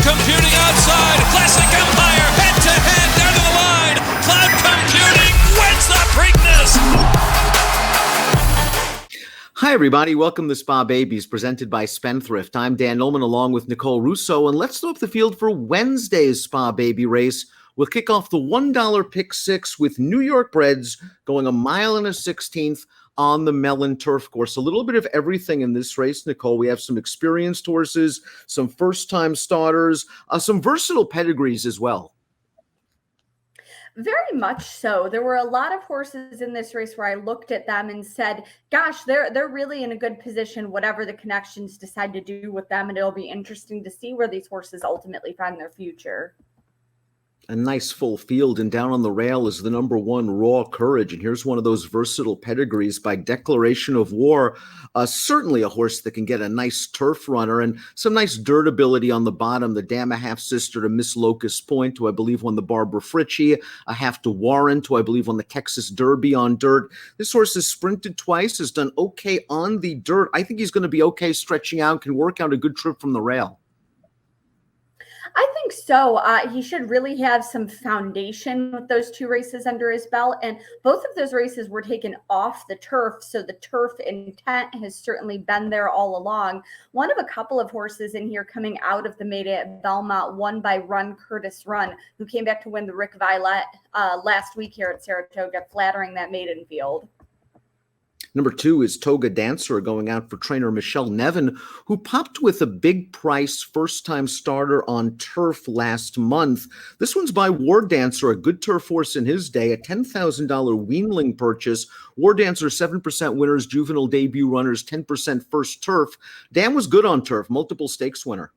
computing outside. Classic Empire, head-to-head down to the line. Cloud computing wins the Preakness. Hi, everybody. Welcome to Spa Babies, presented by Spendthrift. I'm Dan Illman, along with Nicole Russo, and let's throw up the field for Wednesday's Spa Baby race. We'll kick off the $1 pick six with New York Breds going 1 1/16 miles on the Mellon Turf Course. A little bit of everything in this race, Nicole. We have some experienced horses, some first-time starters, some versatile pedigrees as well. Very much so. There were a lot of horses in this race where I looked at them and said, gosh, they're really in a good position, whatever the connections decide to do with them. And it'll be interesting to see where these horses ultimately find their future. A nice full field, and down on the rail is the number 1 Raw Courage. And here's one of those versatile pedigrees by declaration of war. Certainly a horse that can get a nice turf runner and some nice dirt ability on the bottom. The dam, a half-sister to Miss Locust Point, who I believe won the Barbara Fritchie, a half to Warrant, who I believe won the Texas Derby on dirt. This horse has sprinted twice, has done okay on the dirt. I think he's going to be okay stretching out, can work out a good trip from the rail. I think so. He should really have some foundation with those 2 races under his belt. And both of those races were taken off the turf. So the turf intent has certainly been there all along. One of a couple of horses in here coming out of the maiden at Belmont, won by Run Curtis Run, who came back to win the Rick Violet last week here at Saratoga, flattering that maiden field. Number 2 is Toga Dancer, going out for trainer Michelle Nevin, who popped with a big price first-time starter on turf last month. This one's by War Dancer, a good turf horse in his day, a $10,000 weanling purchase. War Dancer, 7% winners, juvenile debut runners, 10% first turf. Dan was good on turf, multiple stakes winner.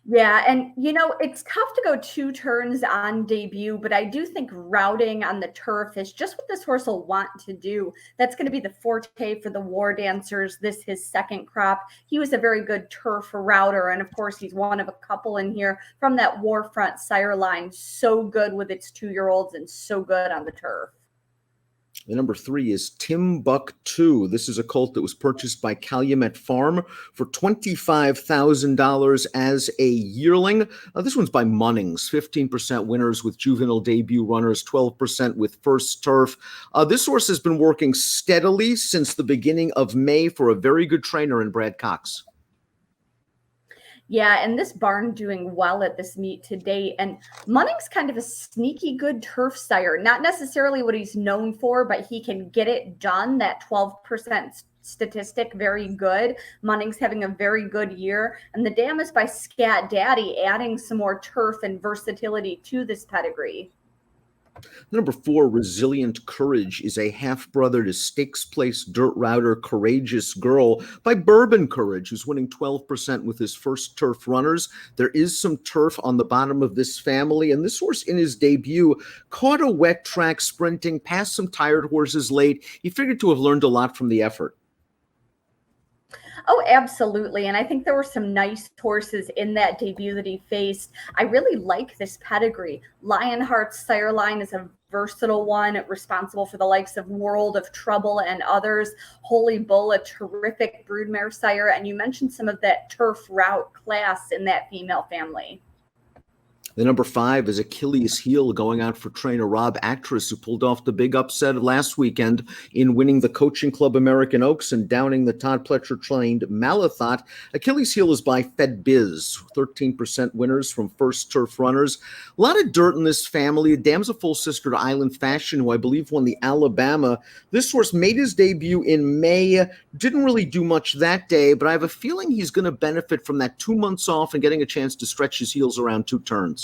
Yeah, and it's tough to go 2 turns on debut, but I do think routing on the turf is just what this horse will want to do. That's going to be the forte for the War Dancers, his second crop. He was a very good turf router, and of course, he's one of a couple in here from that Warfront sire line. So good with its 2-year-olds and so good on the turf. The number 3 is Timbuktu. This is a colt that was purchased by Calumet Farm for $25,000 as a yearling. This one's by Munnings, 15% winners with juvenile debut runners, 12% with first turf. This horse has been working steadily since the beginning of May for a very good trainer in Brad Cox. Yeah, and this barn doing well at this meet to date. And Munning's kind of a sneaky good turf sire. Not necessarily what he's known for, but he can get it done. That 12% statistic, very good. Munning's having a very good year. And the dam is by Scat Daddy, adding some more turf and versatility to this pedigree. Number 4, Resilient Courage, is a half-brother to Stakes Place dirt router Courageous Girl by Bourbon Courage, who's winning 12% with his first turf runners. There is some turf on the bottom of this family, and this horse in his debut caught a wet track sprinting, passed some tired horses late. He figured to have learned a lot from the effort. Oh, absolutely. And I think there were some nice horses in that debut that he faced. I really like this pedigree. Lionheart's sire line is a versatile one, responsible for the likes of World of Trouble and others. Holy Bull, a terrific broodmare sire. And you mentioned some of that turf route class in that female family. The number 5 is Achilles Heel, going out for trainer Rob Actress, who pulled off the big upset last weekend in winning the Coaching Club American Oaks and downing the Todd Pletcher-trained Malathot. Achilles Heel is by Fed Biz, 13% winners from first turf runners. A lot of dirt in this family. Dam's a full sister to Island Fashion, who I believe won the Alabama. This horse made his debut in May, didn't really do much that day, but I have a feeling he's going to benefit from that 2 months off and getting a chance to stretch his heels around 2 turns.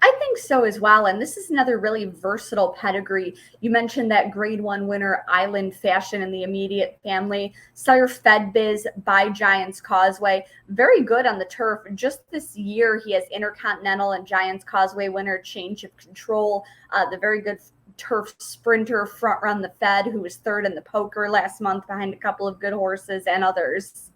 I think so as well. And this is another really versatile pedigree. You mentioned that grade 1 winner, Island Fashion, in the immediate family. Sire Fed Biz by Giants Causeway. Very good on the turf. Just this year, he has Intercontinental and Giants Causeway winner Change of Control. The very good turf sprinter, Front Run the Fed, who was 3rd in the poker last month behind a couple of good horses and others.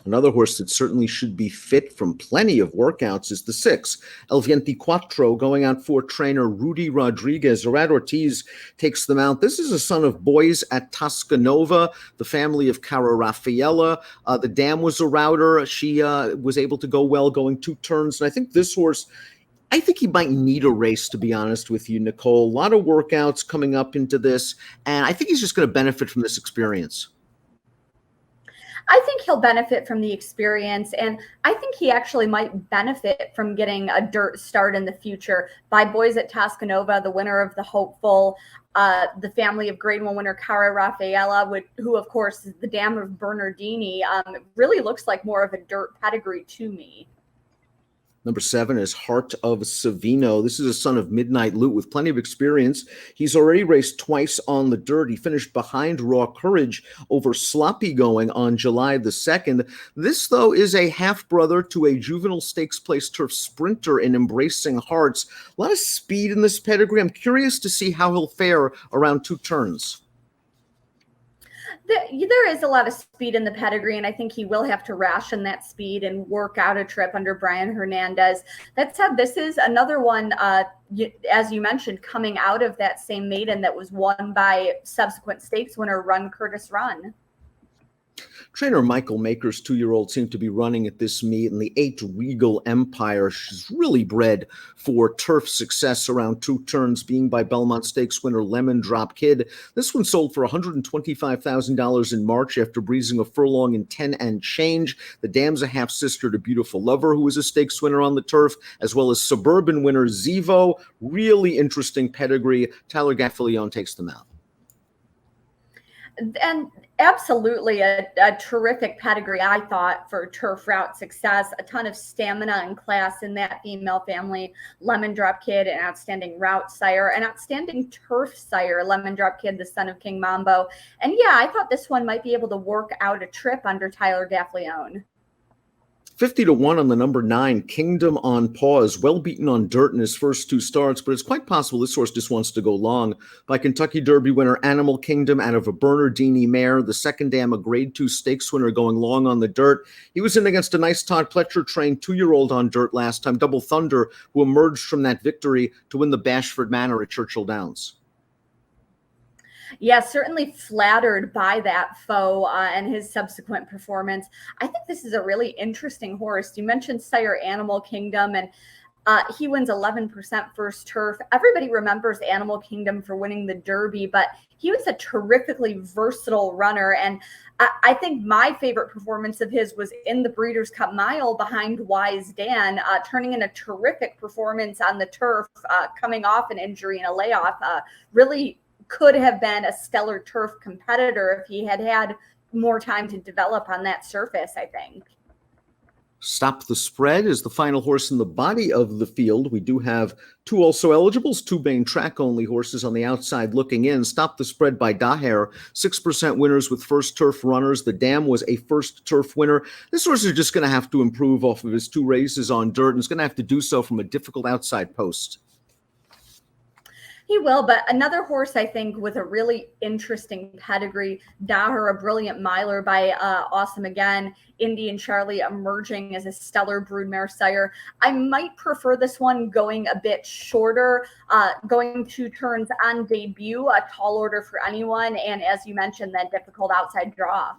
Another horse that certainly should be fit from plenty of workouts is the 6, Veinticuatro, going out for trainer Rudy Rodriguez. Arad Ortiz takes them out. This is a son of boys at Toscanova, the family of Cara Raffaella. The dam was a router. She was able to go well going 2 turns. And I think this horse, I think he might need a race, to be honest with you, Nicole. A lot of workouts coming up into this, and I think he's just going to benefit from this experience. I think he'll benefit from the experience, and I think he actually might benefit from getting a dirt start in the future by boys at Toscanova, the winner of the Hopeful, the family of Grade 1 winner Cara Raffaella, who, of course, is the dam of Bernardini. It really looks like more of a dirt pedigree to me. Number 7 is Heart of Savino. This is a son of Midnight Loot with plenty of experience. He's already raced twice on the dirt. He finished behind Raw Courage over Sloppy Going on July the 2nd. This, though, is a half-brother to a juvenile stakes place turf sprinter in Embracing Hearts. A lot of speed in this pedigree. I'm curious to see how he'll fare around 2 turns. There is a lot of speed in the pedigree, and I think he will have to ration that speed and work out a trip under Brian Hernandez. That said, this is another one, as you mentioned, coming out of that same maiden that was won by subsequent stakes winner Run Curtis Run. Trainer Michael Maker's 2-year-old seemed to be running at this meet, and the 8 Regal Empire. She's really bred for turf success around 2 turns, being by Belmont Stakes winner Lemon Drop Kid. This one sold for $125,000 in March after breezing a furlong in 10 and change. The dam's a half-sister to Beautiful Lover, who was a stakes winner on the turf, as well as suburban winner Zevo. Really interesting pedigree. Tyler Gaffalione takes them out. And absolutely a terrific pedigree, I thought, for turf route success. A ton of stamina and class in that female family. Lemon Drop Kid, an outstanding route sire, an outstanding turf sire, Lemon Drop Kid, the son of King Mambo. And yeah, I thought this one might be able to work out a trip under Tyler Gaffalione. 50-1 on the number 9, Kingdom On Paws, well beaten on dirt in his first 2 starts, but it's quite possible this horse just wants to go long. By Kentucky Derby winner Animal Kingdom out of a Bernardini mare, the second dam a Grade 2 stakes winner going long on the dirt. He was in against a nice Todd Pletcher trained 2-year-old on dirt last time, Double Thunder, who emerged from that victory to win the Bashford Manor at Churchill Downs. Yeah, certainly flattered by that foe and his subsequent performance. I think this is a really interesting horse. You mentioned sire Animal Kingdom, and he wins 11% first turf. Everybody remembers Animal Kingdom for winning the Derby, but he was a terrifically versatile runner. And I think my favorite performance of his was in the Breeders' Cup Mile behind Wise Dan, turning in a terrific performance on the turf, coming off an injury and a layoff. Really could have been a stellar turf competitor if he had had more time to develop on that surface, I think. Stop the Spread is the final horse in the body of the field. We do have 2 also eligibles, 2 main track-only horses on the outside looking in. Stop the Spread by Daher, 6% winners with first turf runners. The Dam was a first turf winner. This horse is just going to have to improve off of his 2 races on dirt, and is going to have to do so from a difficult outside post. He will, but another horse, I think, with a really interesting pedigree, Daher, a brilliant miler by Awesome Again, Indian Charlie emerging as a stellar broodmare sire. I might prefer this one going a bit shorter, going 2 turns on debut, a tall order for anyone, and as you mentioned, that difficult outside draw.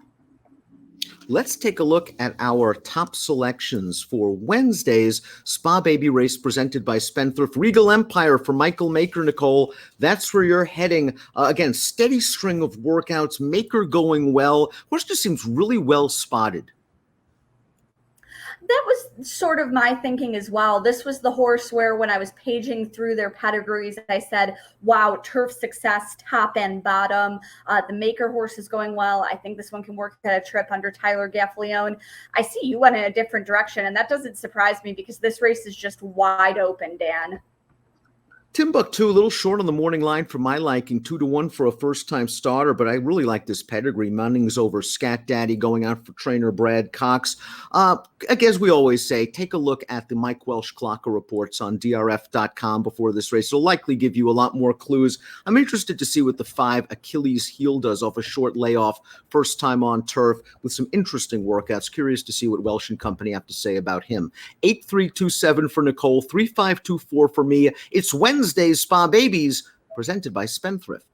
Let's take a look at our top selections for Wednesday's Spa Baby race presented by Spendthrift. Regal Empire for Michael Maker, Nicole. That's where you're heading. Again, steady string of workouts, Maker going well. Horse just seems really well spotted. That was sort of my thinking as well. This was the horse where when I was paging through their pedigrees, I said, wow, turf success, top and bottom. The Maker horse is going well. I think this one can work at a trip under Tyler Gaffalione. I see you went in a different direction, and that doesn't surprise me because this race is just wide open, Dan. Timbuktu, a little short on the morning line for my liking, 2-1 for a first-time starter, but I really like this pedigree. Munnings over Scat Daddy going out for trainer Brad Cox. As we always say, take a look at the Mike Welsh Clocker reports on DRF.com before this race. It'll likely give you a lot more clues. I'm interested to see what the 5 Achilles Heel does off a short layoff, first time on turf, with some interesting workouts. Curious to see what Welsh and company have to say about him. 8327 for Nicole, 3524 for me. It's Wednesday's Spa Babies, presented by Spendthrift.